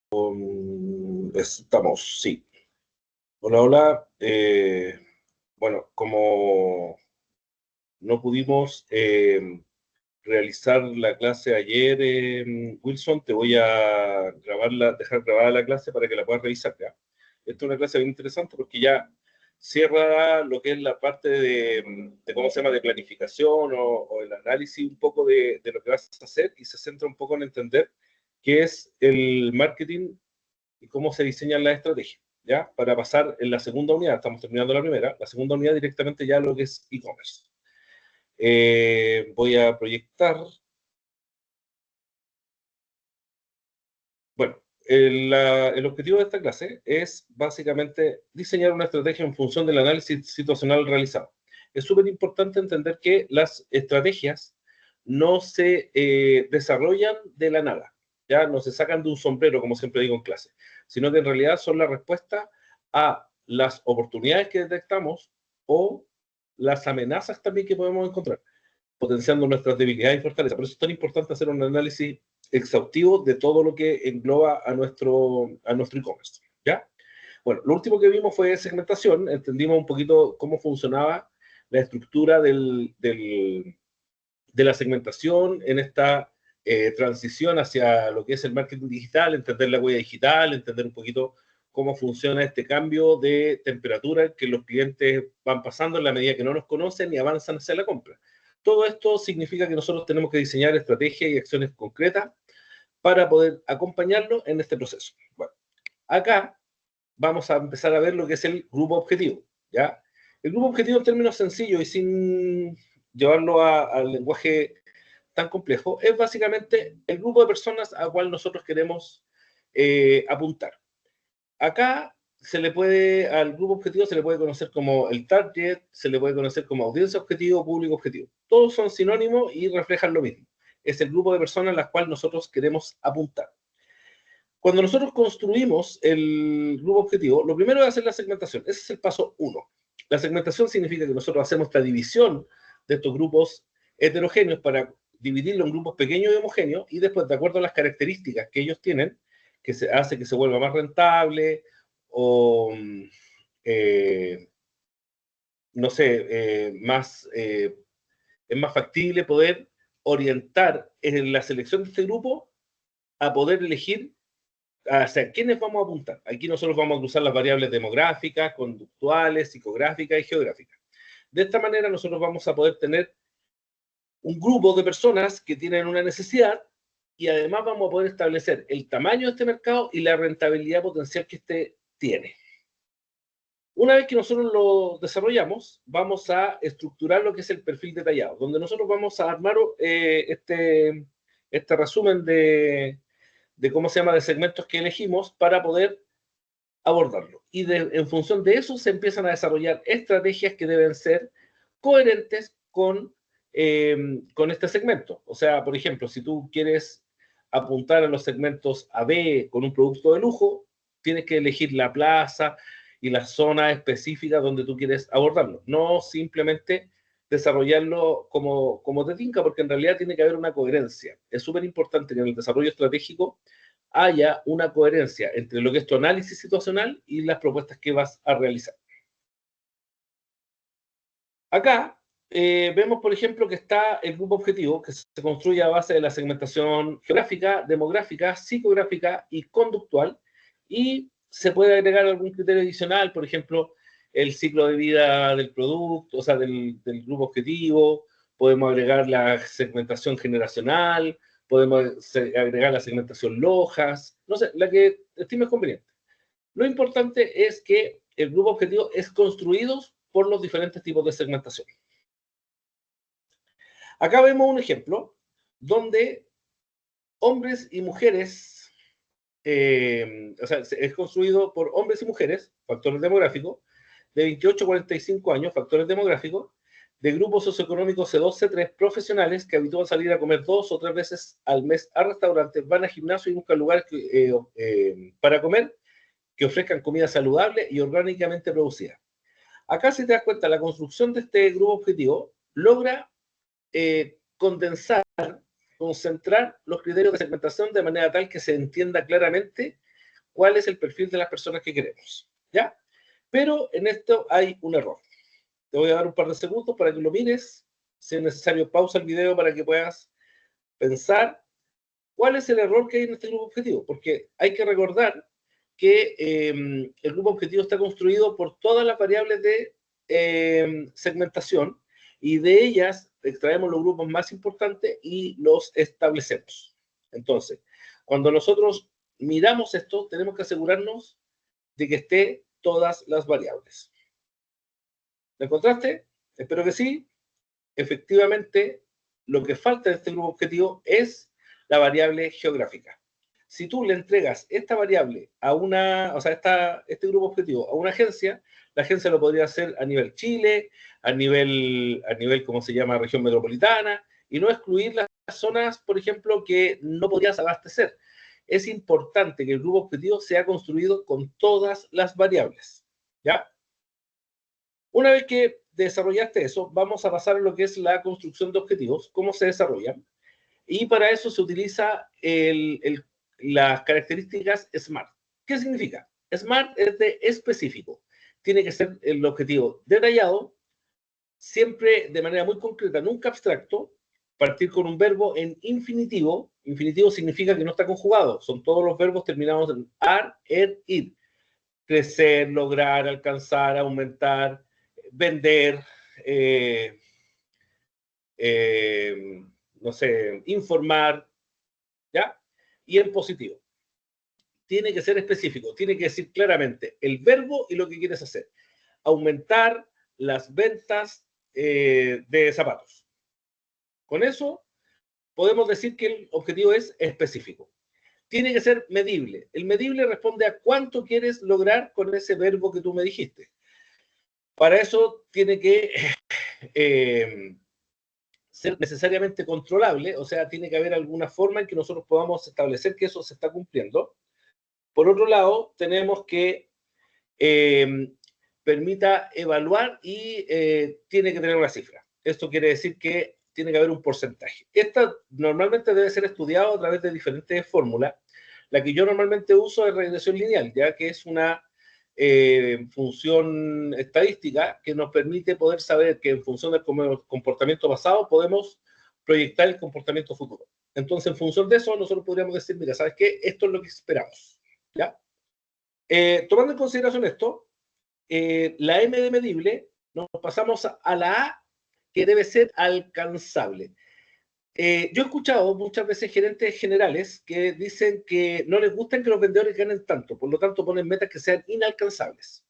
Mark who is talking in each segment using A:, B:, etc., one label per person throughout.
A: Estamos, sí. Hola, hola. Bueno, como no pudimos realizar la clase ayer, Wilson, te voy a dejar grabada la clase para que la puedas revisar ya. Esta es una clase bien interesante porque ya cierra lo que es la parte de cómo se llama, de planificación o el análisis un poco de lo que vas a hacer y se centra un poco en entender qué es el marketing y cómo se diseñan las estrategias, ¿ya? Para pasar en la segunda unidad, estamos terminando la primera, la segunda unidad directamente ya lo que es e-commerce. Voy a proyectar. Bueno, el objetivo de esta clase es básicamente diseñar una estrategia en función del análisis situacional realizado. Es súper importante entender que las estrategias no se desarrollan de la nada, ya no se sacan de un sombrero, como siempre digo en clase, sino que en realidad son la respuesta a las oportunidades que detectamos o las amenazas también que podemos encontrar, potenciando nuestras debilidades y fortalezas. Por eso es tan importante hacer un análisis exhaustivo de todo lo que engloba a nuestro e-commerce, ¿ya? Bueno, lo último que vimos fue segmentación, entendimos un poquito cómo funcionaba la estructura de la segmentación en esta transición hacia lo que es el marketing digital, entender la huella digital, entender un poquito cómo funciona este cambio de temperatura que los clientes van pasando en la medida que no nos conocen y avanzan hacia la compra. Todo esto significa que nosotros tenemos que diseñar estrategias y acciones concretas para poder acompañarlo en este proceso. Bueno, acá vamos a empezar a ver lo que es el grupo objetivo, ¿ya? El grupo objetivo en términos sencillos y sin llevarlo al lenguaje tan complejo, es básicamente el grupo de personas al cual nosotros queremos apuntar. Acá al grupo objetivo se le puede conocer como el target, se le puede conocer como audiencia objetivo, público objetivo. Todos son sinónimos y reflejan lo mismo. Es el grupo de personas a las cuales nosotros queremos apuntar. Cuando nosotros construimos el grupo objetivo, lo primero es hacer la segmentación. Ese es el paso 1. La segmentación significa que nosotros hacemos esta división de estos grupos heterogéneos para dividirlo en grupos pequeños y homogéneos, y después, de acuerdo a las características que ellos tienen, que se hace que se vuelva más rentable o, no sé, es más factible poder orientar en la selección de este grupo a poder elegir hacia quiénes vamos a apuntar. Aquí nosotros vamos a cruzar las variables demográficas, conductuales, psicográficas y geográficas. De esta manera nosotros vamos a poder tener un grupo de personas que tienen una necesidad y además vamos a poder establecer el tamaño de este mercado y la rentabilidad potencial que este tiene. Una vez que nosotros lo desarrollamos, vamos a estructurar lo que es el perfil detallado, donde nosotros vamos a armar este resumen de cómo se llama, de segmentos que elegimos para poder abordarlo. Y en función de eso se empiezan a desarrollar estrategias que deben ser coherentes con este segmento. O sea, por ejemplo, si tú quieres apuntar a los segmentos A, B con un producto de lujo, tienes que elegir la plaza y la zona específica donde tú quieres abordarlo. No simplemente desarrollarlo como te tinca, porque en realidad tiene que haber una coherencia. Es súper importante que en el desarrollo estratégico haya una coherencia entre lo que es tu análisis situacional y las propuestas que vas a realizar. Acá vemos, por ejemplo, que está el grupo objetivo, que se construye a base de la segmentación geográfica, demográfica, psicográfica y conductual, y se puede agregar algún criterio adicional, por ejemplo, el ciclo de vida del producto, o sea, del grupo objetivo, podemos agregar la segmentación generacional, podemos agregar la segmentación Lojas, no sé, la que estimes conveniente. Lo importante es que el grupo objetivo es construido por los diferentes tipos de segmentación. Acá vemos un ejemplo donde hombres y mujeres, o sea, es construido por hombres y mujeres, factores demográficos, de 28 a 45 años, factores demográficos, de grupos socioeconómicos C2, C3, profesionales que habitúan salir a comer 2 o 3 veces al mes a restaurantes, van a gimnasio y buscan lugares para comer que ofrezcan comida saludable y orgánicamente producida. Acá, si te das cuenta, la construcción de este grupo objetivo logra condensar, concentrar los criterios de segmentación de manera tal que se entienda claramente cuál es el perfil de las personas que queremos, ¿ya? Pero en esto hay un error. Te voy a dar un par de segundos para que lo mires. Si es necesario, pausa el video para que puedas pensar cuál es el error que hay en este grupo objetivo, porque hay que recordar que el grupo objetivo está construido por todas las variables de segmentación, y de ellas extraemos los grupos más importantes y los establecemos. Entonces, cuando nosotros miramos esto, tenemos que asegurarnos de que esté todas las variables. ¿Lo encontraste? Espero que sí. Efectivamente, lo que falta en este grupo objetivo es la variable geográfica. Si tú le entregas esta variable a una, o sea, este grupo objetivo a una agencia, la agencia lo podría hacer a nivel Chile, a nivel, ¿cómo se llama?, región metropolitana, y no excluir las zonas, por ejemplo, que no podrías abastecer. Es importante que el grupo objetivo sea construido con todas las variables, ¿ya? Una vez que desarrollaste eso, vamos a pasar a lo que es la construcción de objetivos, cómo se desarrollan. Y para eso se utiliza las características SMART. ¿Qué significa? SMART es de específico. Tiene que ser el objetivo detallado, siempre de manera muy concreta, nunca abstracto. Partir con un verbo en infinitivo. Infinitivo significa que no está conjugado. Son todos los verbos terminados en ar, ir. Crecer, lograr, alcanzar, aumentar, vender, no sé, informar, ¿ya? Y en positivo. Tiene que ser específico, tiene que decir claramente el verbo y lo que quieres hacer. Aumentar las ventas de zapatos. Con eso podemos decir que el objetivo es específico. Tiene que ser medible. El medible responde a cuánto quieres lograr con ese verbo que tú me dijiste. Para eso tiene que ser necesariamente controlable, o sea, tiene que haber alguna forma en que nosotros podamos establecer que eso se está cumpliendo. Por otro lado, tenemos que permita evaluar y tiene que tener una cifra. Esto quiere decir que tiene que haber un porcentaje. Esta normalmente debe ser estudiado a través de diferentes fórmulas. La que yo normalmente uso es regresión lineal, ya que es una función estadística que nos permite poder saber que en función del comportamiento pasado podemos proyectar el comportamiento futuro. Entonces, en función de eso, nosotros podríamos decir, mira, ¿sabes qué? Esto es lo que esperamos, ¿ya? Tomando en consideración esto, la M de medible, nos pasamos a la A, que debe ser alcanzable. Yo he escuchado muchas veces gerentes generales que dicen que no les gusta que los vendedores ganen tanto, por lo tanto ponen metas que sean inalcanzables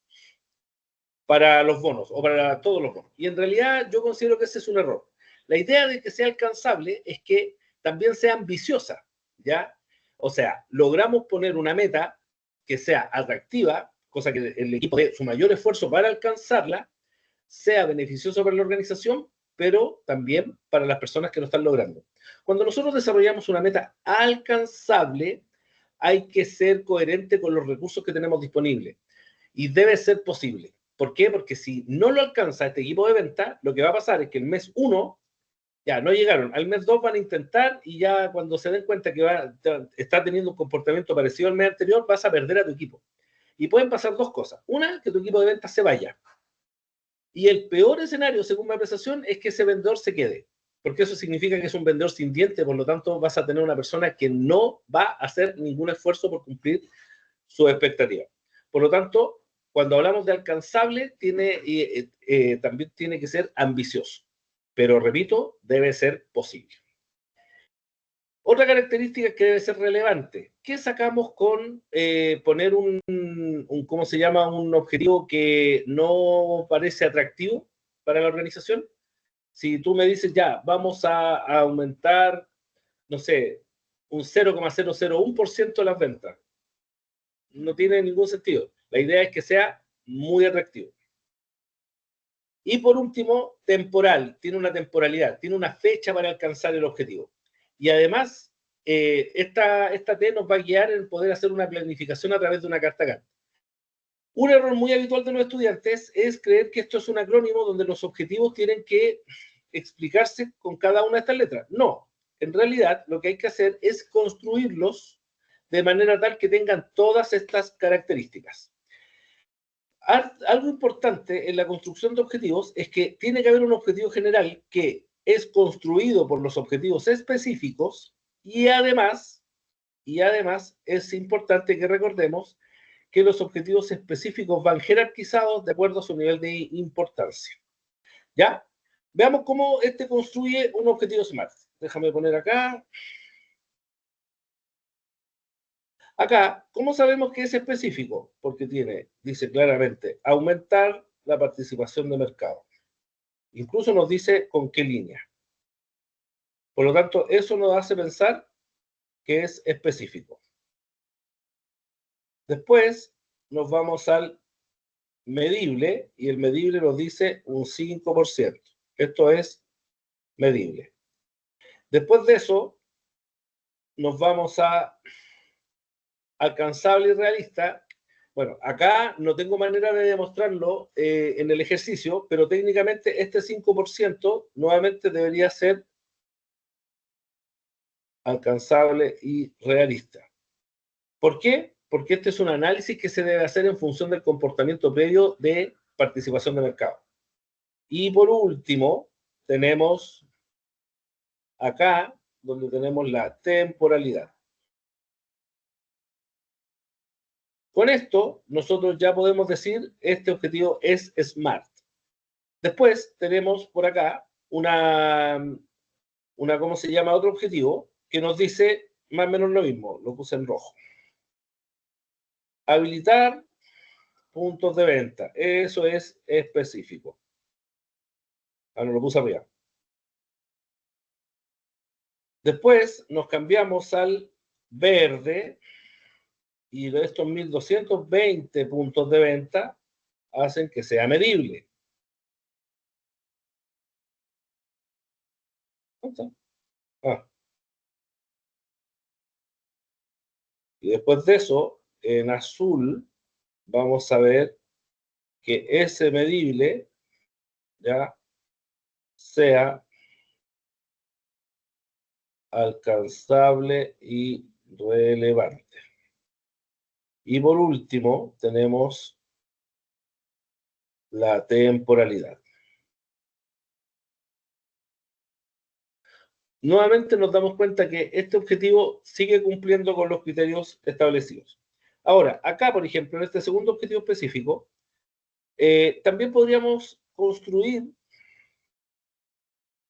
A: para los bonos o para todos los bonos. Y en realidad yo considero que ese es un error. La idea de que sea alcanzable es que también sea ambiciosa, ¿ya? O sea, logramos poner una meta que sea atractiva, cosa que el equipo dé su mayor esfuerzo para alcanzarla, sea beneficioso para la organización, pero también para las personas que lo están logrando. Cuando nosotros desarrollamos una meta alcanzable, hay que ser coherente con los recursos que tenemos disponibles y debe ser posible. ¿Por qué? Porque si no lo alcanza este equipo de venta, lo que va a pasar es que el mes 1 ya no llegaron, al mes 2 van a intentar y ya cuando se den cuenta que está teniendo un comportamiento parecido al mes anterior, vas a perder a tu equipo. Y pueden pasar dos cosas. Una, que tu equipo de ventas se vaya. Y el peor escenario, según mi apreciación, es que ese vendedor se quede, porque eso significa que es un vendedor sin diente, por lo tanto vas a tener una persona que no va a hacer ningún esfuerzo por cumplir sus expectativas. Por lo tanto, cuando hablamos de alcanzable, también tiene que ser ambicioso, pero repito, debe ser posible. Otra característica que debe ser relevante, ¿qué sacamos con poner ¿cómo se llama?, un objetivo que no parece atractivo para la organización? Si tú me dices, ya, vamos a aumentar, no sé, un 0,001% de las ventas, no tiene ningún sentido. La idea es que sea muy atractivo. Y por último, temporal, tiene una temporalidad, tiene una fecha para alcanzar el objetivo. Y además, esta T nos va a guiar en poder hacer una planificación a través de una carta Gantt. Un error muy habitual de los estudiantes es creer que esto es un acrónimo donde los objetivos tienen que explicarse con cada una de estas letras. No, en realidad lo que hay que hacer es construirlos de manera tal que tengan todas estas características. Algo importante en la construcción de objetivos es que tiene que haber un objetivo general que es construido por los objetivos específicos y además es importante que recordemos que los objetivos específicos van jerarquizados de acuerdo a su nivel de importancia. ¿Ya? Veamos cómo este construye un objetivo SMART. Déjame poner acá. Acá, ¿cómo sabemos que es específico? Porque dice claramente, aumentar la participación de mercado. Incluso nos dice con qué línea. Por lo tanto, eso nos hace pensar que es específico. Después nos vamos al medible, y el medible nos dice un 5%. Esto es medible. Después de eso, nos vamos a alcanzable y realista. Bueno, acá no tengo manera de demostrarlo en el ejercicio, pero técnicamente este 5% nuevamente debería ser alcanzable y realista. ¿Por qué? Porque este es un análisis que se debe hacer en función del comportamiento previo de participación de mercado. Y por último, tenemos acá, donde tenemos la temporalidad. Con esto, nosotros ya podemos decir, este objetivo es SMART. Después tenemos por acá ¿cómo se llama? Otro objetivo que nos dice más o menos lo mismo, lo puse en rojo. Habilitar puntos de venta, eso es específico. Ahora lo puse arriba. Después nos cambiamos al verde y estos 1220 puntos de venta hacen que sea medible. Y después de eso, en azul, vamos a ver que ese medible ya sea alcanzable y relevante. Y por último, tenemos la temporalidad. Nuevamente nos damos cuenta que este objetivo sigue cumpliendo con los criterios establecidos. Ahora, acá, por ejemplo, en este segundo objetivo específico, también podríamos construir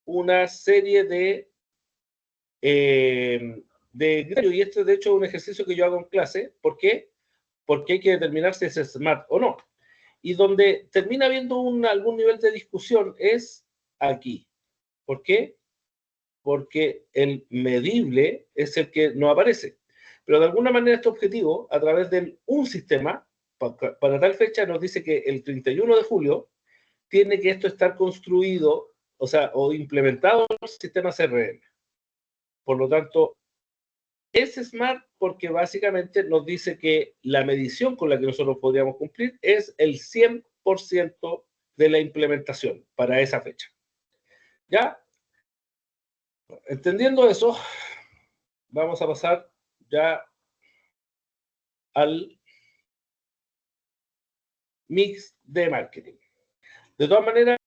A: una serie de criterios, y este de hecho es un ejercicio que yo hago en clase. ¿Por qué? Porque hay que determinar si es SMART o no. Y donde termina habiendo algún nivel de discusión es aquí. ¿Por qué? Porque el medible es el que no aparece. Pero de alguna manera este objetivo, a través de un sistema, para tal fecha nos dice que el 31 de julio tiene que esto estar construido, o implementado en el sistema CRM. Por lo tanto, es SMART porque básicamente nos dice que la medición con la que nosotros podríamos cumplir es el 100% de la implementación para esa fecha. ¿Ya? Entendiendo eso, vamos a pasar ya al mix de marketing. De todas maneras,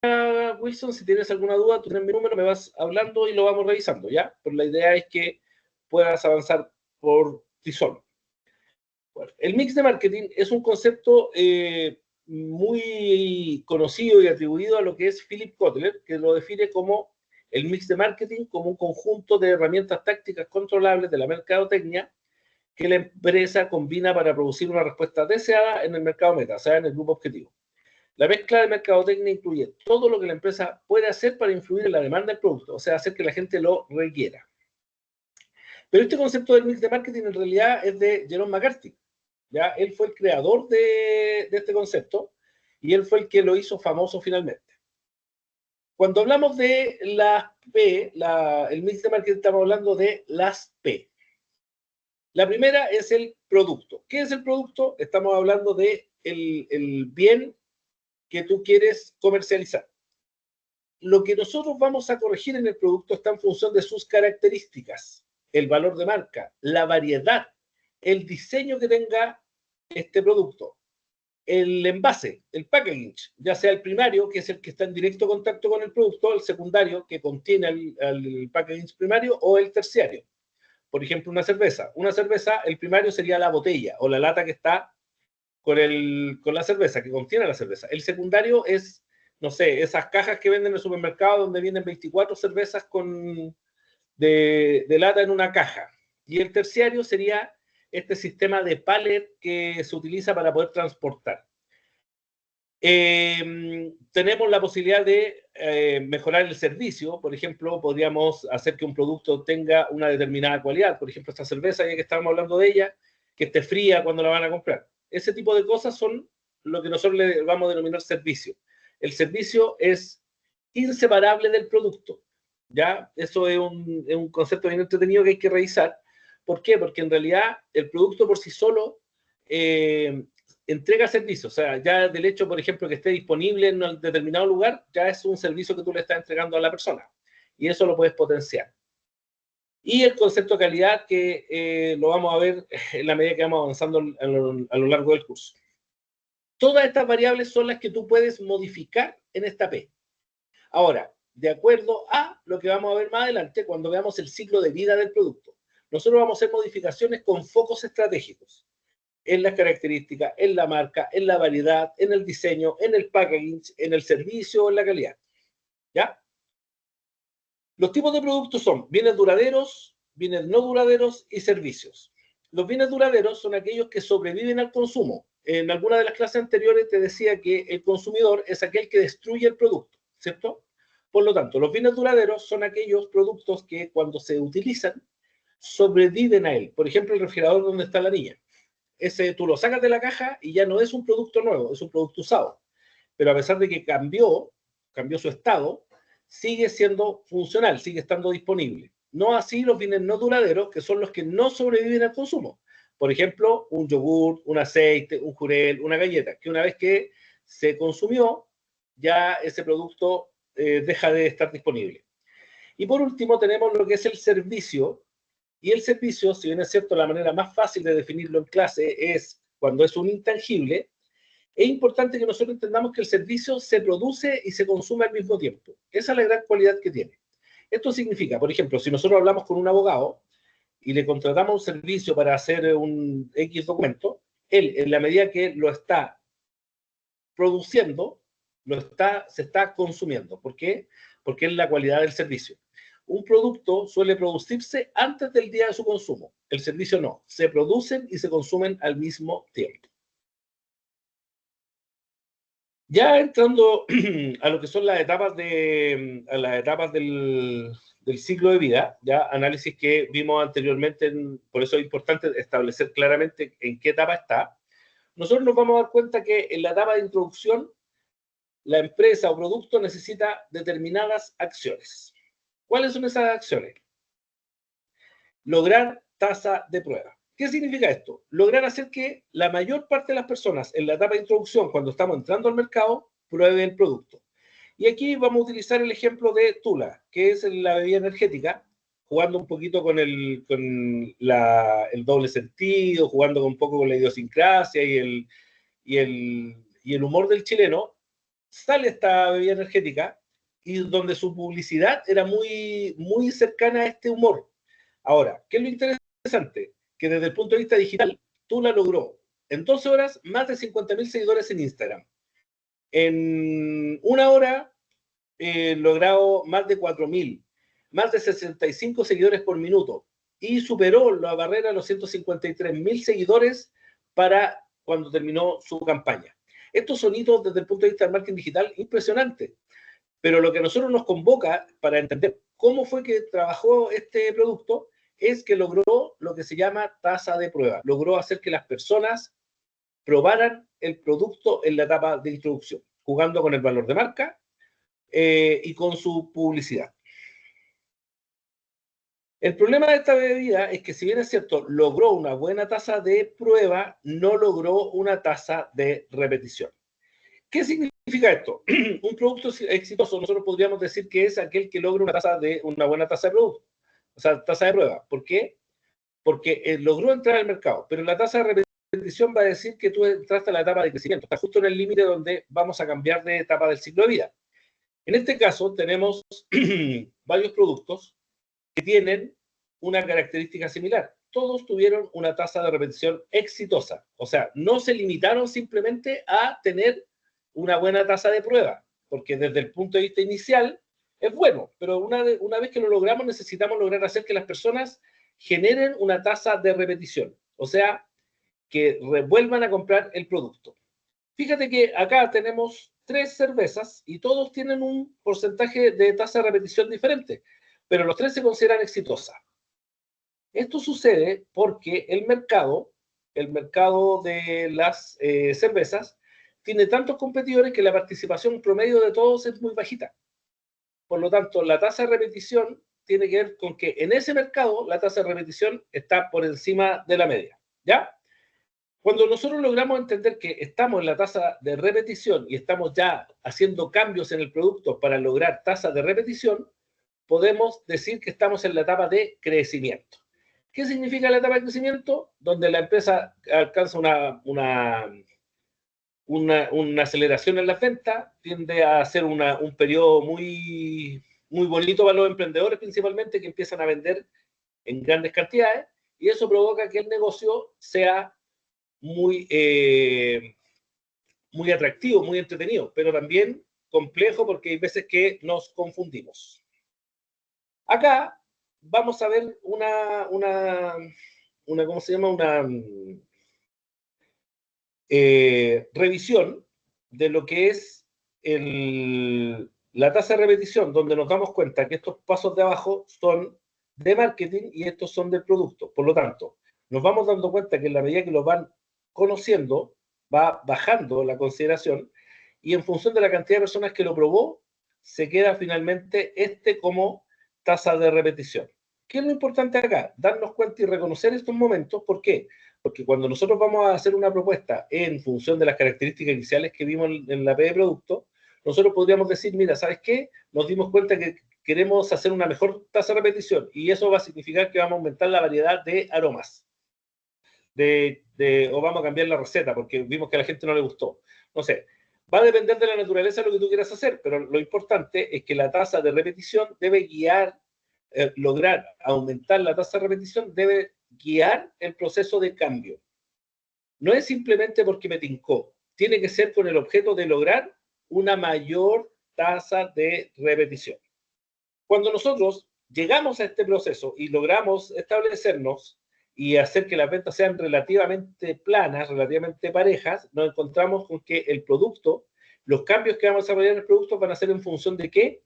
A: Wilson, si tienes alguna duda, tú tienes mi número, me vas hablando y lo vamos revisando, ¿ya? Pero la idea es que puedas avanzar por ti solo. Bueno, el mix de marketing es un concepto muy conocido y atribuido a lo que es Philip Kotler, que lo define como el mix de marketing como un conjunto de herramientas tácticas controlables de la mercadotecnia que la empresa combina para producir una respuesta deseada en el mercado meta, o sea, en el grupo objetivo. La mezcla de mercadotecnia incluye todo lo que la empresa puede hacer para influir en la demanda del producto, o sea, hacer que la gente lo requiera. Pero este concepto del mix de marketing en realidad es de Jerome McCarthy. ¿Ya? Él fue el creador de este concepto y él fue el que lo hizo famoso finalmente. Cuando hablamos de las P, el mix de marketing, estamos hablando de las P. La primera es el producto. ¿Qué es el producto? Estamos hablando de el bien que tú quieres comercializar. Lo que nosotros vamos a corregir en el producto está en función de sus características, el valor de marca, la variedad el diseño que tenga este producto, el envase, el packaging, ya sea el primario, que es el que está en directo contacto con el producto, el secundario, que contiene el packaging primario, o el terciario. Por ejemplo, una cerveza. Una cerveza, el primario sería la botella o la lata que está con la cerveza, que contiene la cerveza. El secundario es, no sé, esas cajas que venden en el supermercado donde vienen 24 cervezas de lata en una caja. Y el terciario sería este sistema de pallet que se utiliza para poder transportar. Tenemos la posibilidad de mejorar el servicio. Por ejemplo, podríamos hacer que un producto tenga una determinada cualidad. Por ejemplo, esta cerveza, ya que estábamos hablando de ella, que esté fría cuando la van a comprar. Ese tipo de cosas son lo que nosotros le vamos a denominar servicio. El servicio es inseparable del producto. ¿Ya? Eso es un concepto bien entretenido que hay que revisar. ¿Por qué? Porque en realidad el producto por sí solo entrega servicios. O sea, ya del hecho, por ejemplo, que esté disponible en un determinado lugar, ya es un servicio que tú le estás entregando a la persona. Y eso lo puedes potenciar. Y el concepto de calidad que lo vamos a ver en la medida que vamos avanzando a lo largo del curso. Todas estas variables son las que tú puedes modificar en esta P. Ahora, de acuerdo a lo que vamos a ver más adelante, cuando veamos el ciclo de vida del producto, nosotros vamos a hacer modificaciones con focos estratégicos en las características, en la marca, en la variedad, en el diseño, en el packaging, en el servicio, en la calidad. ¿Ya? Los tipos de productos son bienes duraderos, bienes no duraderos y servicios. Los bienes duraderos son aquellos que sobreviven al consumo. En alguna de las clases anteriores te decía que el consumidor es aquel que destruye el producto, ¿cierto? Por lo tanto, los bienes duraderos son aquellos productos que cuando se utilizan sobreviven a él. Por ejemplo, el refrigerador donde está la niña. Ese tú lo sacas de la caja y ya no es un producto nuevo, es un producto usado. Pero a pesar de que cambió su estado, sigue siendo funcional, sigue estando disponible. No así los bienes no duraderos, que son los que no sobreviven al consumo. Por ejemplo, un yogur, un aceite, un jurel, una galleta, que una vez que se consumió, ya ese producto deja de estar disponible. Y por último tenemos lo que es el servicio. Y el servicio, si bien es cierto, la manera más fácil de definirlo en clase es cuando es un intangible, es importante que nosotros entendamos que el servicio se produce y se consume al mismo tiempo. Esa es la gran cualidad que tiene. Esto significa, por ejemplo, si nosotros hablamos con un abogado y le contratamos un servicio para hacer un X documento, él, en la medida que lo está produciendo, se está consumiendo. ¿Por qué? Porque es la cualidad del servicio. Un producto suele producirse antes del día de su consumo. El servicio no. Se producen y se consumen al mismo tiempo. Ya entrando a lo que son las etapas, del ciclo de vida, ya análisis que vimos anteriormente, por eso es importante establecer claramente en qué etapa está, nosotros nos vamos a dar cuenta que en la etapa de introducción, la empresa o producto necesita determinadas acciones. ¿Cuáles son esas acciones? Lograr tasa de prueba. ¿Qué significa esto? Lograr hacer que la mayor parte de las personas en la etapa de introducción, cuando estamos entrando al mercado, prueben el producto. Y aquí vamos a utilizar el ejemplo de Tula, que es la bebida energética, jugando un poquito con el doble sentido, jugando un poco con la idiosincrasia y el humor del chileno. Sale esta bebida energética y donde su publicidad era muy, muy cercana a este humor. Ahora, ¿qué es lo interesante? Que desde el punto de vista digital, Tula logró en 12 horas más de 50.000 seguidores en Instagram. En una hora, logrado más de 4.000, más de 65 seguidores por minuto y superó la barrera de los 153.000 seguidores para cuando terminó su campaña. Estos son hitos desde el punto de vista del marketing digital impresionantes, pero lo que a nosotros nos convoca para entender cómo fue que trabajó este producto es que logró lo que se llama tasa de prueba. Logró hacer que las personas probaran el producto en la etapa de introducción, jugando con el valor de marca y con su publicidad. El problema de esta bebida es que, si bien es cierto, logró una buena tasa de prueba, no logró una tasa de repetición. ¿Qué significa esto? Un producto exitoso, nosotros podríamos decir que es aquel que logra una buena tasa de producto, o sea, tasa de prueba. ¿Por qué? porque logró entrar al mercado, pero la tasa de repetición va a decir que tú entraste a la etapa de crecimiento, está justo en el límite donde vamos a cambiar de etapa del ciclo de vida. En este caso tenemos varios productos que tienen una característica similar. Todos tuvieron una tasa de repetición exitosa, o sea, no se limitaron simplemente a tener una buena tasa de prueba, porque desde el punto de vista inicial es bueno, pero una vez que lo logramos necesitamos lograr hacer que las personas generen una tasa de repetición, o sea, que vuelvan a comprar el producto. Fíjate que acá tenemos 3 cervezas y todos tienen un porcentaje de tasa de repetición diferente, pero los 3 se consideran exitosas. Esto sucede porque el mercado de las cervezas, tiene tantos competidores que la participación promedio de todos es muy bajita. Por lo tanto, la tasa de repetición tiene que ver con que en ese mercado la tasa de repetición está por encima de la media, ¿ya? Cuando nosotros logramos entender que estamos en la tasa de repetición y estamos ya haciendo cambios en el producto para lograr tasa de repetición, podemos decir que estamos en la etapa de crecimiento. ¿Qué significa la etapa de crecimiento? Donde la empresa alcanza una aceleración en las ventas, tiende a ser un periodo muy, muy bonito para los emprendedores principalmente, que empiezan a vender en grandes cantidades, y eso provoca que el negocio sea muy, muy atractivo, muy entretenido, pero también complejo porque hay veces que nos confundimos. Acá vamos a ver ¿cómo se llama? Revisión de lo que es la tasa de repetición, donde nos damos cuenta que estos pasos de abajo son de marketing y estos son del producto. Por lo tanto, nos vamos dando cuenta que en la medida que lo van conociendo, va bajando la consideración y en función de la cantidad de personas que lo probó, se queda finalmente como tasa de repetición. ¿Qué es lo importante acá? Darnos cuenta y reconocer estos momentos. ¿Por qué? Porque cuando nosotros vamos a hacer una propuesta en función de las características iniciales que vimos en la P de producto, nosotros podríamos decir, mira, ¿sabes qué? Nos dimos cuenta que queremos hacer una mejor tasa de repetición y eso va a significar que vamos a aumentar la variedad de aromas. O vamos a cambiar la receta porque vimos que a la gente no le gustó. No sé, va a depender de la naturaleza de lo que tú quieras hacer, pero lo importante es que la tasa de repetición debe guiar, lograr aumentar la tasa de repetición debe guiar el proceso de cambio. No es simplemente porque me tincó, tiene que ser con el objeto de lograr una mayor tasa de repetición. Cuando nosotros llegamos a este proceso y logramos establecernos y hacer que las ventas sean relativamente planas, relativamente parejas, nos encontramos con que el producto, los cambios que vamos a desarrollar en el producto van a ser en función de ¿qué?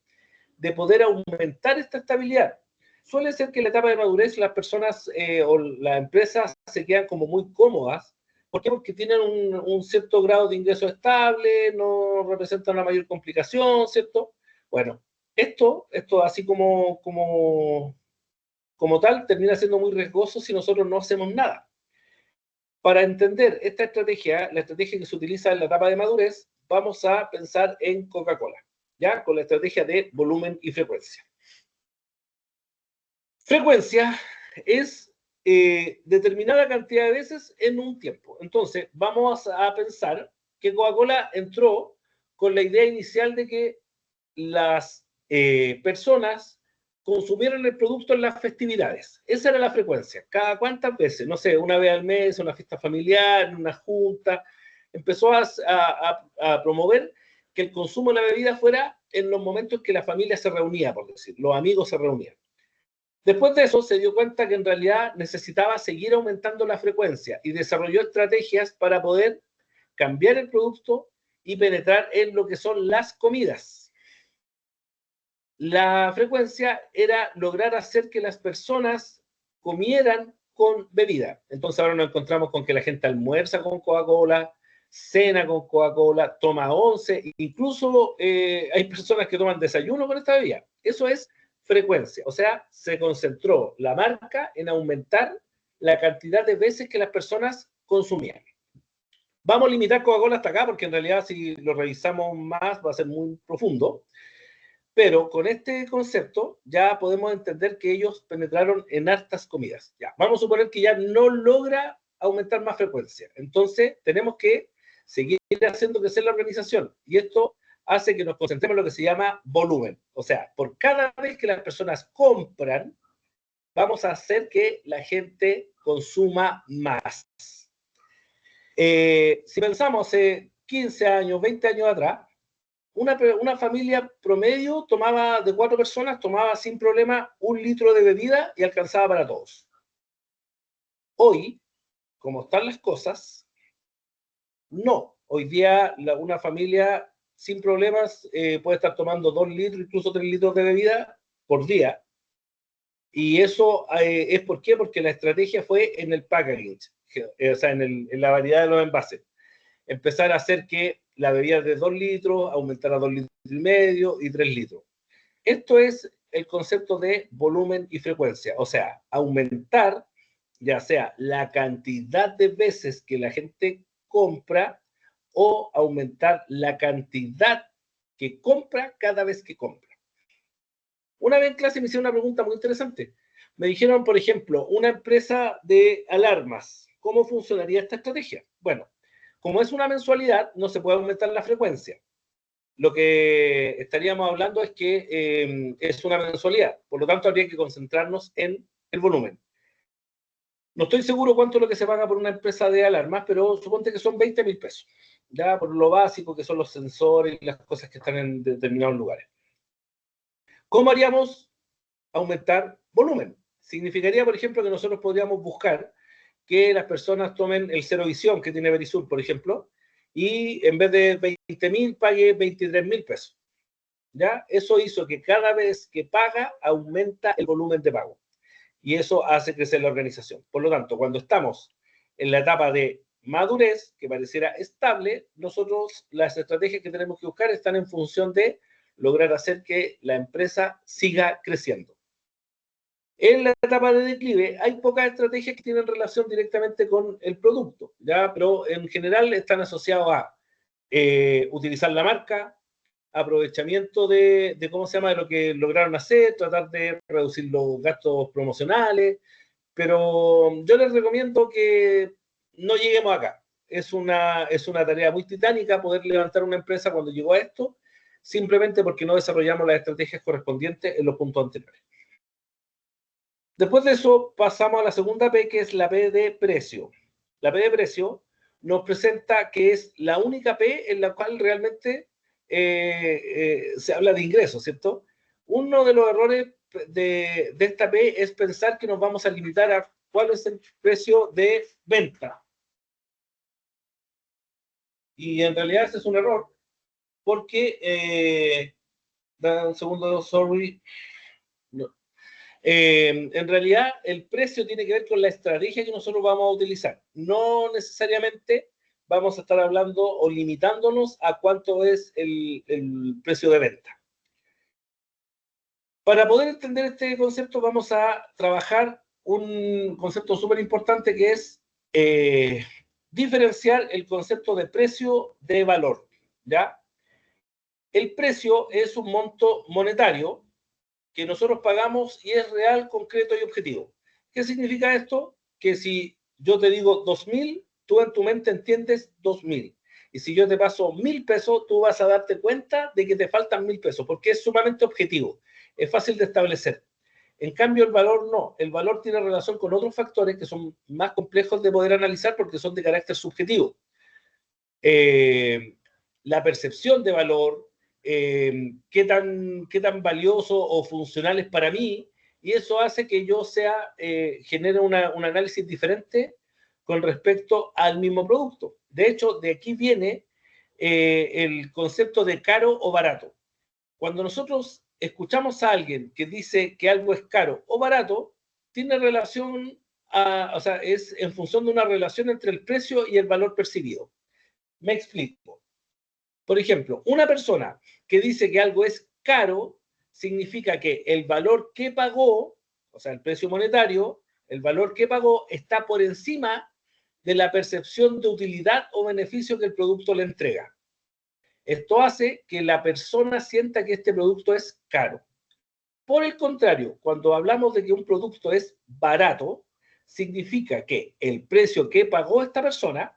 A: De poder aumentar esta estabilidad. Suele ser que en la etapa de madurez las personas o las empresas se quedan como muy cómodas. ¿Por qué? Porque tienen un cierto grado de ingreso estable, no representan una mayor complicación, ¿cierto? Bueno, esto así como tal, termina siendo muy riesgoso si nosotros no hacemos nada. Para entender esta estrategia, la estrategia que se utiliza en la etapa de madurez, vamos a pensar en Coca-Cola, ¿ya? Con la estrategia de volumen y frecuencia. Frecuencia es determinada cantidad de veces en un tiempo. Entonces, vamos a pensar que Coca-Cola entró con la idea inicial de que las personas consumieron el producto en las festividades. Esa era la frecuencia. ¿Cada cuántas veces? No sé, una vez al mes, una fiesta familiar, una junta. Empezó a promover que el consumo de la bebida fuera en los momentos que la familia se reunía, por decir, los amigos se reunían. Después de eso se dio cuenta que en realidad necesitaba seguir aumentando la frecuencia y desarrolló estrategias para poder cambiar el producto y penetrar en lo que son las comidas. La frecuencia era lograr hacer que las personas comieran con bebida. Entonces ahora nos encontramos con que la gente almuerza con Coca-Cola, cena con Coca-Cola, toma once, incluso hay personas que toman desayuno con esta bebida. Eso es frecuencia, o sea, se concentró la marca en aumentar la cantidad de veces que las personas consumían. Vamos a limitar Coca-Cola hasta acá porque en realidad si lo revisamos más va a ser muy profundo. Pero con este concepto ya podemos entender que ellos penetraron en hartas comidas. Ya, vamos a suponer que ya no logra aumentar más frecuencia. Entonces, tenemos que seguir haciendo crecer la organización. Y esto hace que nos concentremos en lo que se llama volumen. O sea, por cada vez que las personas compran, vamos a hacer que la gente consuma más. Si pensamos 15 años, 20 años atrás, una familia promedio tomaba, de 4 personas, tomaba sin problema 1 litro de bebida y alcanzaba para todos. Hoy, como están las cosas, no. Hoy día una familia sin problemas puede estar tomando 2 litros, incluso 3 litros de bebida por día. Y eso es ¿por qué? Porque la estrategia fue en el packaging, o sea, en la variedad de los envases. Empezar a hacer que la bebida de 2 litros aumentara a 2 litros y medio y 3 litros. Esto es el concepto de volumen y frecuencia, o sea, aumentar ya sea la cantidad de veces que la gente compra o aumentar la cantidad que compra cada vez que compra. Una vez en clase me hicieron una pregunta muy interesante. Me dijeron, por ejemplo, una empresa de alarmas, ¿cómo funcionaría esta estrategia? Bueno, como es una mensualidad, no se puede aumentar la frecuencia. Lo que estaríamos hablando es que es una mensualidad, por lo tanto habría que concentrarnos en el volumen. No estoy seguro cuánto es lo que se paga por una empresa de alarmas, pero suponte que son 20.000 pesos, ya por lo básico que son los sensores y las cosas que están en determinados lugares. ¿Cómo haríamos aumentar volumen? Significaría, por ejemplo, que nosotros podríamos buscar que las personas tomen el Cero Visión que tiene Verisur, por ejemplo, y en vez de 20.000 pague 23.000 pesos. ¿Ya? Eso hizo que cada vez que paga aumenta el volumen de pago. Y eso hace crecer la organización. Por lo tanto, cuando estamos en la etapa de madurez, que pareciera estable, nosotros las estrategias que tenemos que buscar están en función de lograr hacer que la empresa siga creciendo. En la etapa de declive hay pocas estrategias que tienen relación directamente con el producto, ¿ya? Pero en general están asociados a utilizar la marca, aprovechamiento de ¿cómo se llama?, de lo que lograron hacer, tratar de reducir los gastos promocionales, pero yo les recomiendo que no lleguemos acá. Es una tarea muy titánica poder levantar una empresa cuando llegó a esto, simplemente porque no desarrollamos las estrategias correspondientes en los puntos anteriores. Después de eso pasamos a la segunda P, que es la P de precio. La P de precio nos presenta que es la única P en la cual realmente se habla de ingresos, ¿cierto? Uno de los errores de esta P es pensar que nos vamos a limitar a cuál es el precio de venta. Y en realidad ese es un error, porque, da un segundo, sorry. No. En realidad, el precio tiene que ver con la estrategia que nosotros vamos a utilizar. No necesariamente vamos a estar hablando o limitándonos a cuánto es el precio de venta. Para poder entender este concepto, vamos a trabajar un concepto súper importante que es diferenciar el concepto de precio de valor, ¿ya? El precio es un monto monetario que nosotros pagamos y es real, concreto y objetivo. ¿Qué significa esto? Que si yo te digo 2.000, tú en tu mente entiendes 2.000. Y si yo te paso 1.000 pesos, tú vas a darte cuenta de que te faltan 1.000 pesos, porque es sumamente objetivo, es fácil de establecer. En cambio, el valor no. El valor tiene relación con otros factores que son más complejos de poder analizar porque son de carácter subjetivo. La percepción de valor, qué tan valioso o funcional es para mí, y eso hace que yo genere un análisis diferente con respecto al mismo producto. De hecho, de aquí viene el concepto de caro o barato. Cuando nosotros escuchamos a alguien que dice que algo es caro o barato, tiene relación, o sea, es en función de una relación entre el precio y el valor percibido. Me explico. Por ejemplo, una persona que dice que algo es caro significa que el valor que pagó, o sea, el precio monetario, el valor que pagó está por encima de la percepción de utilidad o beneficio que el producto le entrega. Esto hace que la persona sienta que este producto es caro. Por el contrario, cuando hablamos de que un producto es barato, significa que el precio que pagó esta persona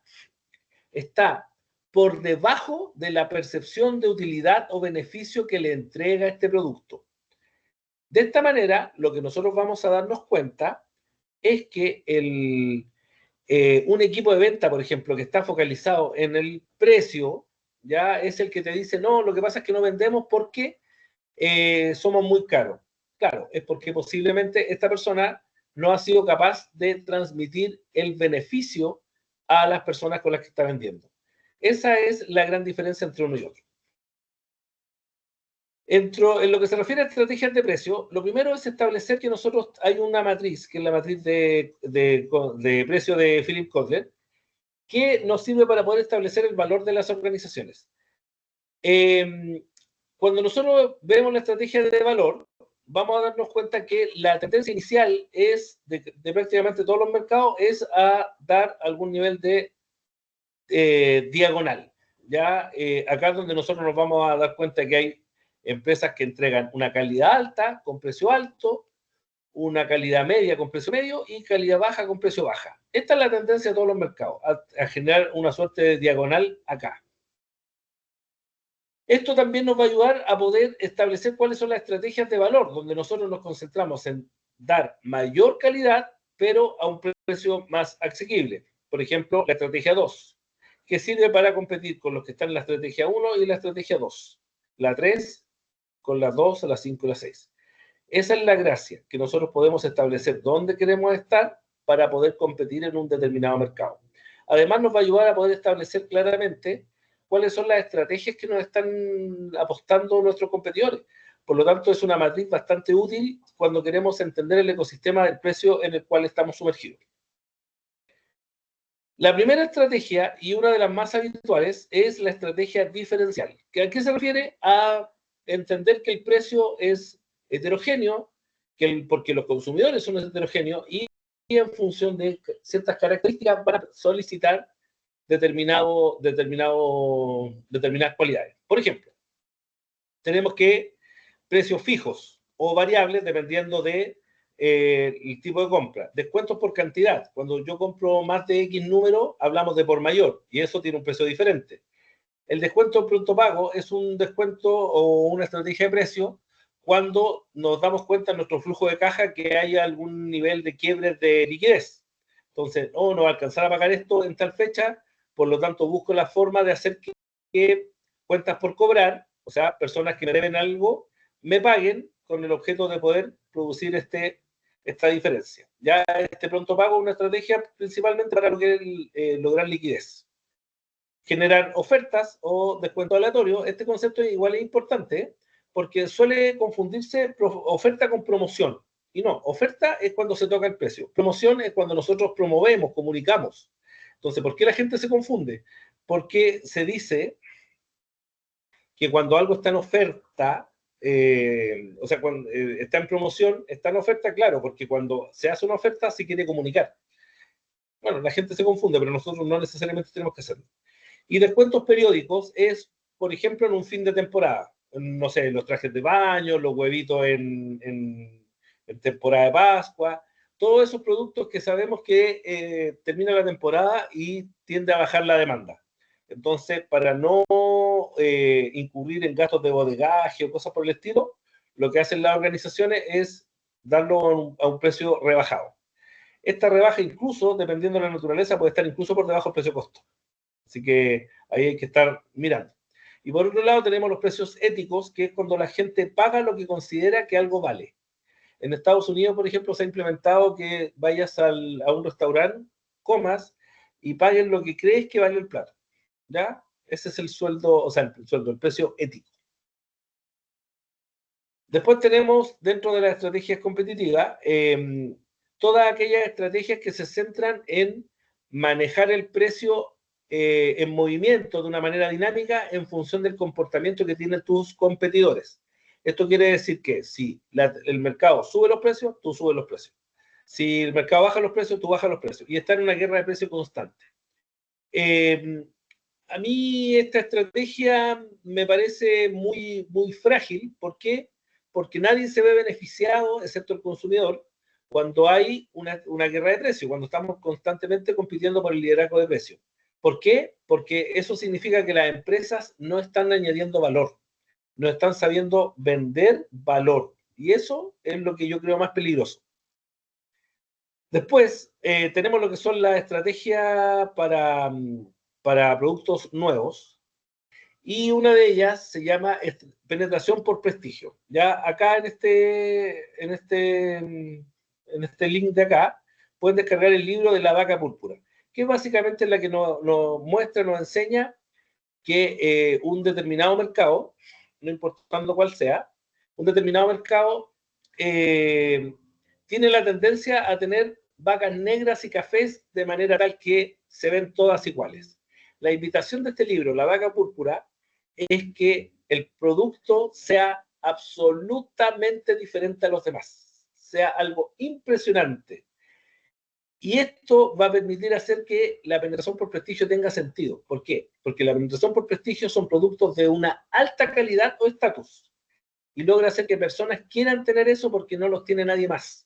A: está por debajo de la percepción de utilidad o beneficio que le entrega este producto. De esta manera, lo que nosotros vamos a darnos cuenta es que un equipo de venta, por ejemplo, que está focalizado en el precio, ya es el que te dice, no, lo que pasa es que no vendemos porque somos muy caros. Claro, es porque posiblemente esta persona no ha sido capaz de transmitir el beneficio a las personas con las que está vendiendo. Esa es la gran diferencia entre uno y otro. En lo que se refiere a estrategias de precio, lo primero es establecer que nosotros hay una matriz, que es la matriz de precio de Philip Kotler, que nos sirve para poder establecer el valor de las organizaciones. Cuando nosotros vemos la estrategia de valor, vamos a darnos cuenta que la tendencia inicial es de prácticamente todos los mercados es a dar algún nivel de diagonal. Ya acá es donde nosotros nos vamos a dar cuenta que hay empresas que entregan una calidad alta con precio alto, una calidad media con precio medio y calidad baja con precio baja. Esta es la tendencia de todos los mercados, a generar una suerte de diagonal acá. Esto también nos va a ayudar a poder establecer cuáles son las estrategias de valor, donde nosotros nos concentramos en dar mayor calidad, pero a un precio más asequible. Por ejemplo, la estrategia 2, que sirve para competir con los que están en la estrategia 1 y la estrategia 2. La 3 con la 2, la 5 y la 6. Esa es la gracia, que nosotros podemos establecer dónde queremos estar para poder competir en un determinado mercado. Además, nos va a ayudar a poder establecer claramente cuáles son las estrategias que nos están apostando nuestros competidores. Por lo tanto, es una matriz bastante útil cuando queremos entender el ecosistema del precio en el cual estamos sumergidos. La primera estrategia, y una de las más habituales, es la estrategia diferencial. ¿A qué se refiere? A entender que el precio es heterogéneo, porque los consumidores son heterogéneos y en función de ciertas características van a solicitar determinadas cualidades. Por ejemplo, tenemos que precios fijos o variables dependiendo de el tipo de compra. Descuentos por cantidad. Cuando yo compro más de X número, hablamos de por mayor y eso tiene un precio diferente. El descuento pronto pago es un descuento o una estrategia de precio cuando nos damos cuenta en nuestro flujo de caja que hay algún nivel de quiebre de liquidez. Entonces, no va a alcanzar a pagar esto en tal fecha, por lo tanto busco la forma de hacer que cuentas por cobrar, o sea, personas que me deben algo, me paguen con el objeto de poder producir esta diferencia. Ya este pronto pago es una estrategia principalmente para lograr liquidez. Generar ofertas o descuento aleatorio, este concepto igual es importante porque suele confundirse oferta con promoción. Y no, oferta es cuando se toca el precio. Promoción es cuando nosotros promovemos, comunicamos. Entonces, ¿por qué la gente se confunde? Porque se dice que cuando algo está en oferta, o sea, cuando está en promoción, está en oferta, claro, porque cuando se hace una oferta se quiere comunicar. Bueno, la gente se confunde, pero nosotros no necesariamente tenemos que hacerlo. Y descuentos periódicos es, por ejemplo, en un fin de temporada. No sé, los trajes de baño, los huevitos en temporada de Pascua, todos esos productos que sabemos que termina la temporada y tiende a bajar la demanda. Entonces, para no incurrir en gastos de bodegaje o cosas por el estilo, lo que hacen las organizaciones es darlo a un precio rebajado. Esta rebaja incluso, dependiendo de la naturaleza, puede estar incluso por debajo del precio costo. Así que ahí hay que estar mirando. Y por otro lado tenemos los precios éticos, que es cuando la gente paga lo que considera que algo vale. En Estados Unidos, por ejemplo, se ha implementado que vayas a un restaurante, comas y paguen lo que crees que vale el plato. ¿Ya? Ese es el sueldo, o sea, el precio ético. Después tenemos, dentro de las estrategias competitivas, todas aquellas estrategias que se centran en manejar el precio en movimiento de una manera dinámica en función del comportamiento que tienen tus competidores. Esto quiere decir que si el mercado sube los precios, tú subes los precios. Si el mercado baja los precios, tú bajas los precios. Y está en una guerra de precios constante. a mí esta estrategia me parece muy frágil. ¿Por qué? Porque nadie se ve beneficiado, excepto el consumidor, cuando hay una guerra de precios, cuando estamos constantemente compitiendo por el liderazgo de precios. ¿Por qué? Porque eso significa que las empresas no están añadiendo valor, no están sabiendo vender valor. Y eso es lo que yo creo más peligroso. Después tenemos lo que son las estrategias para productos nuevos, y una de ellas se llama penetración por prestigio. Ya acá en este link de acá pueden descargar el libro de la vaca púrpura, que básicamente es la que nos muestra, nos enseña que un determinado mercado, no importando cuál sea, un determinado mercado tiene la tendencia a tener vacas negras y cafés de manera tal que se ven todas iguales. La invitación de este libro, La vaca púrpura, es que el producto sea absolutamente diferente a los demás, sea algo impresionante. Y esto va a permitir hacer que la penetración por prestigio tenga sentido. ¿Por qué? Porque la penetración por prestigio son productos de una alta calidad o estatus, y logra hacer que personas quieran tener eso porque no los tiene nadie más.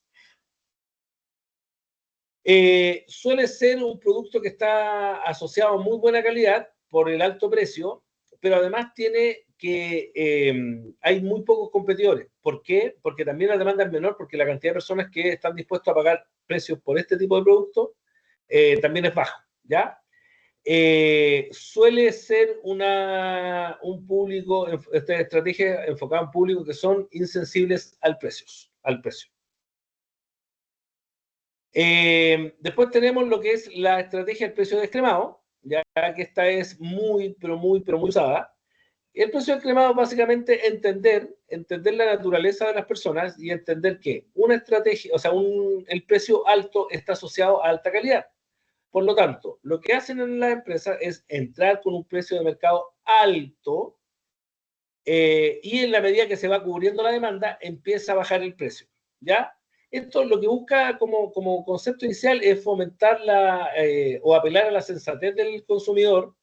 A: Suele ser un producto que está asociado a muy buena calidad por el alto precio, pero además tiene que hay muy pocos competidores. ¿Por qué? Porque también la demanda es menor, porque la cantidad de personas que están dispuestas a pagar precios por este tipo de productos también es bajo, ¿ya? Suele ser un público, esta estrategia enfocada en públicos que son insensibles al precio. Después tenemos lo que es la estrategia del precio descremado, ya que esta es pero muy usada. El precio descremado es básicamente entender la naturaleza de las personas y entender que una estrategia, o sea, el precio alto está asociado a alta calidad. Por lo tanto, lo que hacen en la empresa es entrar con un precio de mercado alto, y en la medida que se va cubriendo la demanda, empieza a bajar el precio, ¿ya? Esto lo que busca como concepto inicial es fomentar o apelar a la sensatez del consumidor,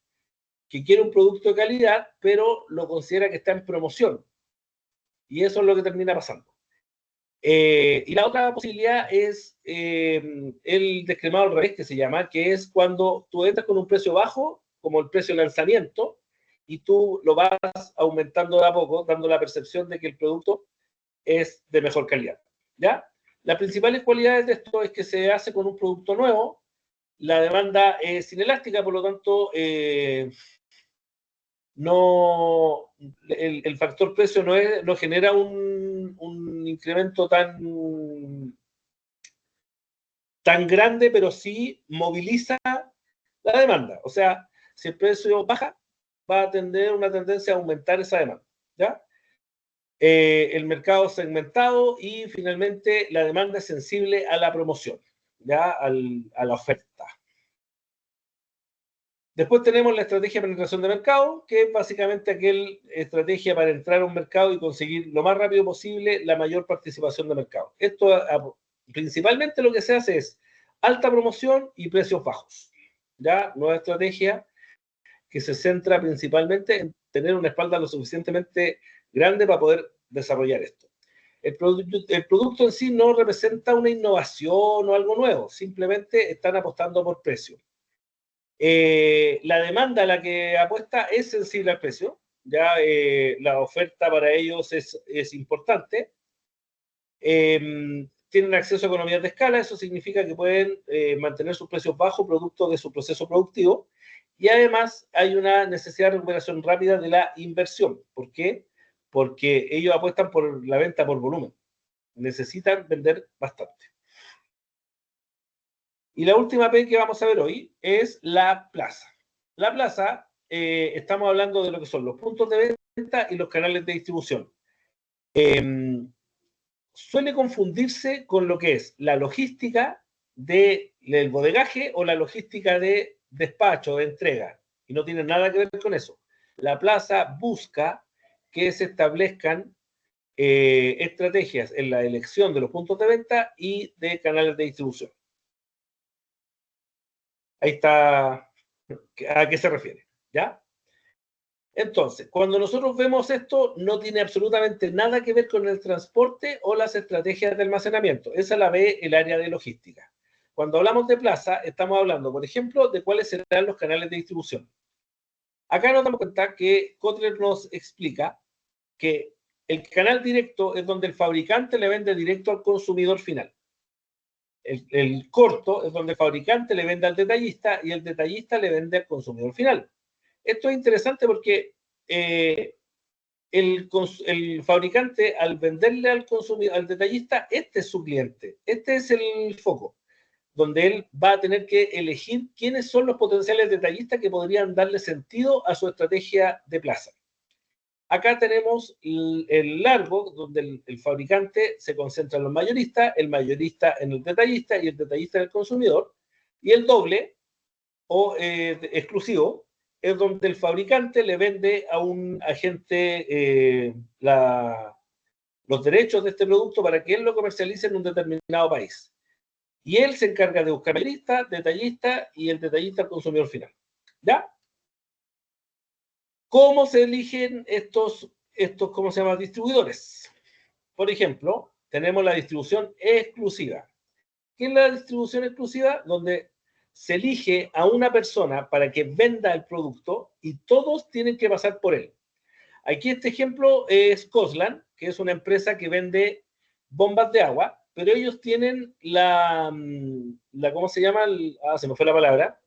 A: que quiere un producto de calidad, pero lo considera que está en promoción. Y eso es lo que termina pasando. Y la otra posibilidad es el descremado al revés, que se llama, que es cuando tú entras con un precio bajo, como el precio de lanzamiento, y tú lo vas aumentando de a poco, dando la percepción de que el producto es de mejor calidad, ¿ya? Las principales cualidades de esto es que se hace con un producto nuevo, la demanda es inelástica, por lo tanto, el factor precio no genera un incremento tan grande, pero sí moviliza la demanda. O sea, si el precio baja, va a tener una tendencia a aumentar esa demanda, ¿ya? El mercado segmentado, y finalmente la demanda es sensible a la promoción, ¿ya? A la oferta. Después tenemos la estrategia de penetración de mercado, que es básicamente aquella estrategia para entrar a un mercado y conseguir lo más rápido posible la mayor participación de mercado. Esto principalmente lo que se hace es alta promoción y precios bajos. Ya, nueva estrategia que se centra principalmente en tener una espalda lo suficientemente grande para poder desarrollar esto. El producto en sí no representa una innovación o algo nuevo, simplemente están apostando por precio. La demanda a la que apuesta es sensible al precio, ya la oferta para ellos es importante. Tienen acceso a economías de escala, eso significa que pueden mantener sus precios bajos producto de su proceso productivo, y además hay una necesidad de recuperación rápida de la inversión. ¿Por qué? Porque ellos apuestan por la venta por volumen, necesitan vender bastante. Y la última P que vamos a ver hoy es la plaza. La plaza, estamos hablando de lo que son los puntos de venta y los canales de distribución. Suele confundirse con lo que es la logística del bodegaje o la logística de despacho, de entrega, y no tiene nada que ver con eso. La plaza busca que se establezcan estrategias en la elección de los puntos de venta y de canales de distribución. Ahí está. ¿A qué se refiere? ¿ya? Entonces, cuando nosotros vemos esto, no tiene absolutamente nada que ver con el transporte o las estrategias de almacenamiento. Esa la ve el área de logística. Cuando hablamos de plaza, estamos hablando, por ejemplo, de cuáles serán los canales de distribución. Acá nos damos cuenta que Kotler nos explica que el canal directo es donde el fabricante le vende directo al consumidor final. El corto es donde el fabricante le vende al detallista y el detallista le vende al consumidor final. Esto es interesante porque el fabricante, al venderle al consumidor, al detallista, este es su cliente, este es el foco, donde él va a tener que elegir quiénes son los potenciales detallistas que podrían darle sentido a su estrategia de plaza. Acá tenemos el largo, donde el fabricante se concentra en los mayoristas, el mayorista en el detallista y el detallista en el consumidor, y el doble o exclusivo es donde el fabricante le vende a un agente los derechos de este producto para que él lo comercialice en un determinado país. Y él se encarga de buscar mayorista, detallista y el detallista al consumidor final. ¿Ya? ¿Cómo se eligen estos ¿cómo se llama? Distribuidores. Por ejemplo, tenemos la distribución exclusiva. ¿Qué es la distribución exclusiva? Donde se elige a una persona para que venda el producto y todos tienen que pasar por él. Aquí este ejemplo es Coslan, que es una empresa que vende bombas de agua, pero ellos tienen ¿cómo se llama? Se me fue la palabra.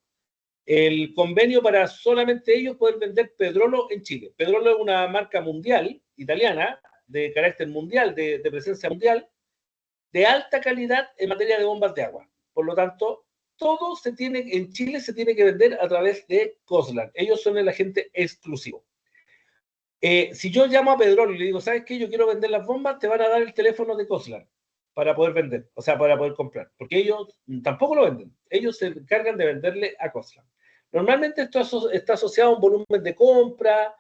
A: El convenio para solamente ellos poder vender Pedrolo en Chile. Pedrolo es una marca mundial, italiana, de carácter mundial, de presencia mundial, de alta calidad en materia de bombas de agua. Por lo tanto, todo en Chile se tiene que vender a través de Coslan. Ellos son el agente exclusivo. Si yo llamo a Pedrolo y le digo, ¿sabes qué? Yo quiero vender las bombas, te van a dar el teléfono de Coslan para poder vender, o sea, para poder comprar, porque ellos tampoco lo venden. Ellos se encargan de venderle a Coslan. Normalmente esto está asociado a un volumen de compra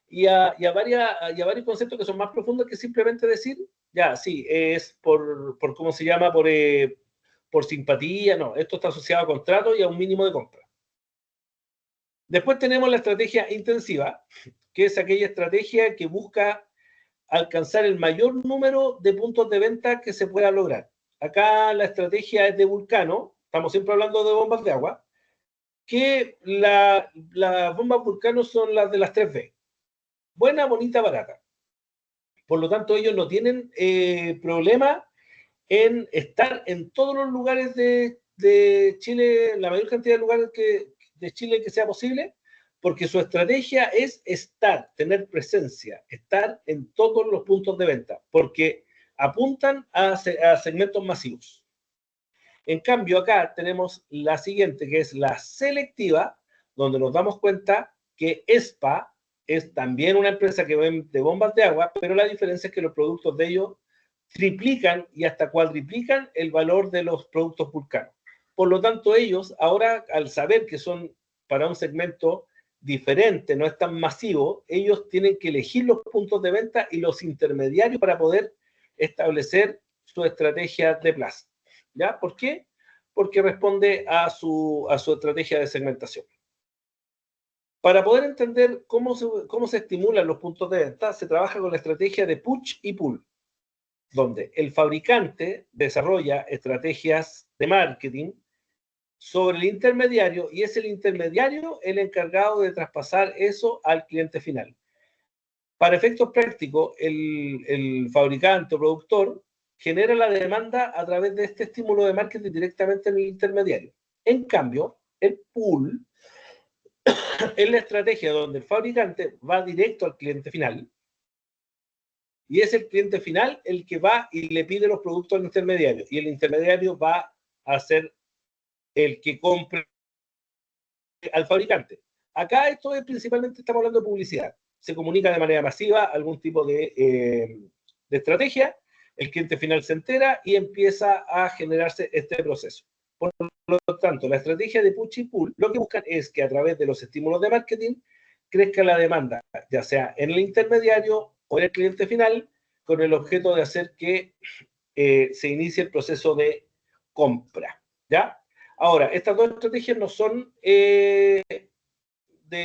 A: y a varios conceptos que son más profundos que simplemente decir, ya, sí, es por ¿cómo se llama? Por simpatía, no. Esto está asociado a contratos y a un mínimo de compra. Después tenemos la estrategia intensiva, que es aquella estrategia que busca alcanzar el mayor número de puntos de venta que se pueda lograr. Acá la estrategia es de Vulcano, estamos siempre hablando de bombas de agua, que las bombas Vulcano son las de las 3B. Buena, bonita, barata. Por lo tanto, ellos no tienen problema en estar en todos los lugares de Chile, la mayor cantidad de lugares de Chile que sea posible, porque su estrategia es tener presencia, estar en todos los puntos de venta, porque apuntan a segmentos masivos. En cambio, acá tenemos la siguiente, que es la selectiva, donde nos damos cuenta que ESPA es también una empresa que vende bombas de agua, pero la diferencia es que los productos de ellos triplican y hasta cuadriplican el valor de los productos Vulcano. Por lo tanto, ellos ahora, al saber que son para un segmento diferente, no es tan masivo, ellos tienen que elegir los puntos de venta y los intermediarios para poder establecer su estrategia de plaza. ¿Ya? ¿Por qué? Porque responde a su estrategia de segmentación. Para poder entender cómo se estimulan los puntos de venta, se trabaja con la estrategia de push y pull, donde el fabricante desarrolla estrategias de marketing sobre el intermediario y es el intermediario el encargado de traspasar eso al cliente final. Para efectos prácticos, el fabricante o productor genera la demanda a través de este estímulo de marketing directamente en el intermediario. En cambio, el pull es la estrategia donde el fabricante va directo al cliente final y es el cliente final el que va y le pide los productos al intermediario y el intermediario va a ser el que compre al fabricante. Acá esto es principalmente, estamos hablando de publicidad. Se comunica de manera masiva algún tipo de estrategia, el cliente final se entera y empieza a generarse este proceso. Por lo tanto, la estrategia de push y pull lo que buscan es que a través de los estímulos de marketing crezca la demanda, ya sea en el intermediario o en el cliente final, con el objeto de hacer que se inicie el proceso de compra. ¿Ya? Ahora, estas dos estrategias no son de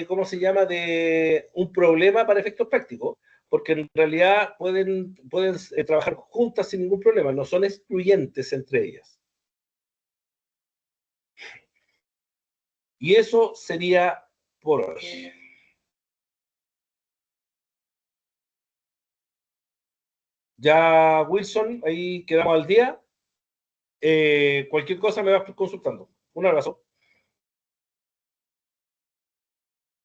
A: ¿cómo se llama?, de un problema para efectos prácticos, porque en realidad pueden trabajar juntas sin ningún problema, no son excluyentes entre ellas. Y eso sería por hoy. Ya, Wilson, ahí quedamos al día. Cualquier cosa me vas consultando. Un abrazo.